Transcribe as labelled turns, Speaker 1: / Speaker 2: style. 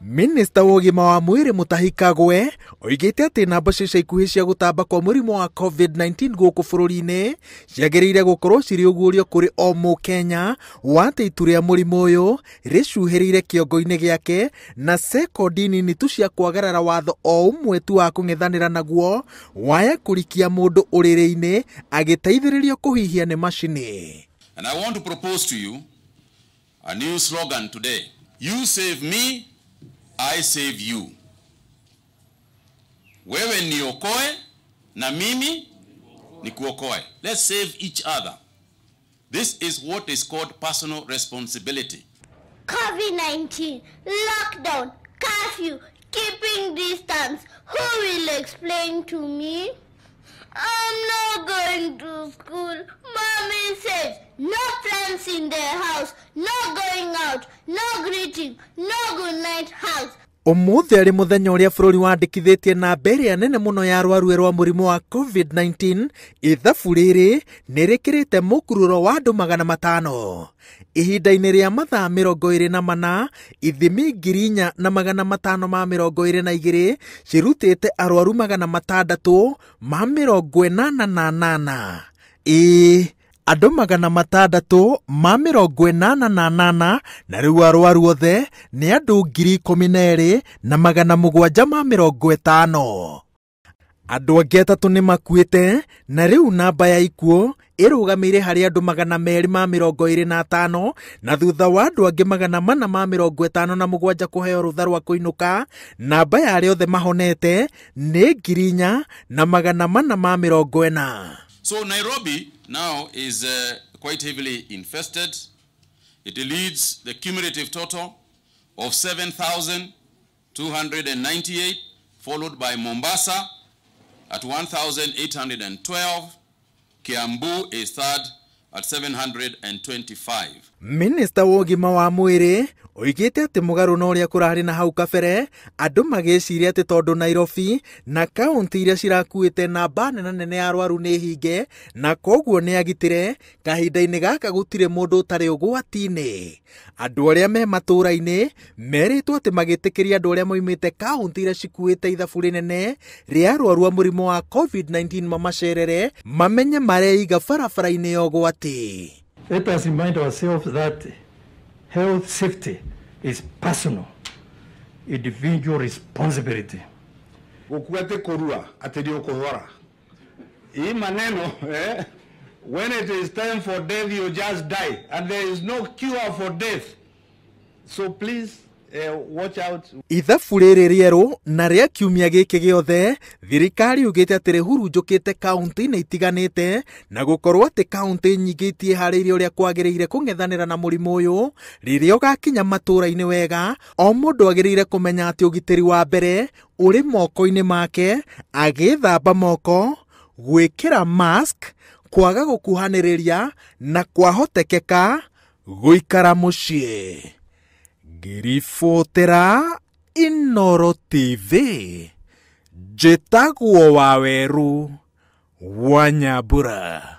Speaker 1: Minister wa ũgima wa mwĩrĩ Mutahi Kagwe oigĩte atĩ namba cia ikuhĩ cia gũtamba kwa mũrimũ wa COVID-19 gũkũ bũrũri-inĩ ciagĩrĩire gũkorwo cirĩ ũguũrio kũrĩ o Mũkenya wa atĩ itu rĩa mũrimũ ũyũ rĩcuhĩrĩire kĩongo-inĩ gĩake na sekondi nini tu cia kwagarara watho o ũmwe tu wa kũng'ethanĩra naguo waya kũrikia mũndũ ũrĩrĩ-inĩ agĩteithĩrĩrio kũhihia nĩ macini.
Speaker 2: And I want to propose to you a new slogan today. You save me, I save you. Wewe niokoe na mimi nikuokoe. Let's save each other. This is what is called personal responsibility.
Speaker 3: COVID-19, lockdown, curfew, keeping distance. Who will explain to me? I'm not going to school. Mommy says no friends in their house, no going out, no greeting, no good night hugs.
Speaker 1: Ũmũthĩ arĩ mũthenya ũrĩa bũrũri wandĩkithĩtie namba ĩrĩa nene mũno ya arwaru erũ a mũrimũ wa COVID-19, ithabu rĩrĩ nĩ rĩkĩrĩte mũkururo wa andũ 500. Ihinda-inĩ rĩa mathaa 24, ithimi 4,522 cirutĩte arwaru 688. Andũ 688 na rĩu arwaru othe nĩ andũ 12,750. Andũ angĩ 3 nĩ makuĩte na rĩu namba ya ikuũ ĩrũgamĩire harĩ andũ 225 na thutha wa andũ angĩ 457 kũheo rũtha rwa kũinũka, namba ya arĩa othe mahonete nĩ 4,440.
Speaker 2: So Nairobi now is quite heavily infested. It leads the cumulative total of 7,298, followed by Mombasa at 1,812. Kiambu is third at 725.
Speaker 1: Minister wa ũgima wa mwĩrĩ oigĩte atĩ mũgarũ na ũrĩa kũrarĩ na hau kabere, andũ magĩciria atĩ tondũ Nairobi na kaunti iria cirakuĩte namba nene ya arwaru nĩ hinge na koguo nĩ agitĩre, kahinda-inĩ gaka gũtirĩ mũndũ ũtarĩ ũgwati-inĩ. Andũ arĩa me matũũra-inĩ merĩtwo atĩ magĩtĩkĩria andũ arĩa moimĩte kaunti iria cikuĩte ithabu rĩnene rĩa arwaru a mũrimũ wa COVID-19 mamacerere mamenye mareiga barabara-inĩ ya ũgwati.
Speaker 4: Let us remind ourselves that health safety is personal, individual responsibility.
Speaker 5: Ukuate korua atedio kohora. Hii maneno when it is time for death you just die and there is no cure for death. So please watch out.
Speaker 1: Ithabu rĩrĩ rĩerũ na rĩa kiumia gĩkĩ gĩothe thirikari ugĩte atĩ rĩhurunjũkĩte kaunti-inĩ itiganĩte na gũkorwo atĩ kaunti nyingĩ itiĩharĩirie ũrĩa kwagĩrĩire kũng'ethanĩra na mũrimũ ũyũ. Rĩrĩa ũgakinya matũũra-inĩ wega, o mũndũ agĩrĩire kũmenya atĩ ũgitĩri wa mbere ũrĩ moko-inĩ make, agĩthamba moko, gwĩkĩra mask, kwaga gũkuhanĩrĩria na kwahotekeka gũikara mũciĩ. Ngĩribotera Inooro TV, njĩtagwo Waweru wa Nyambura.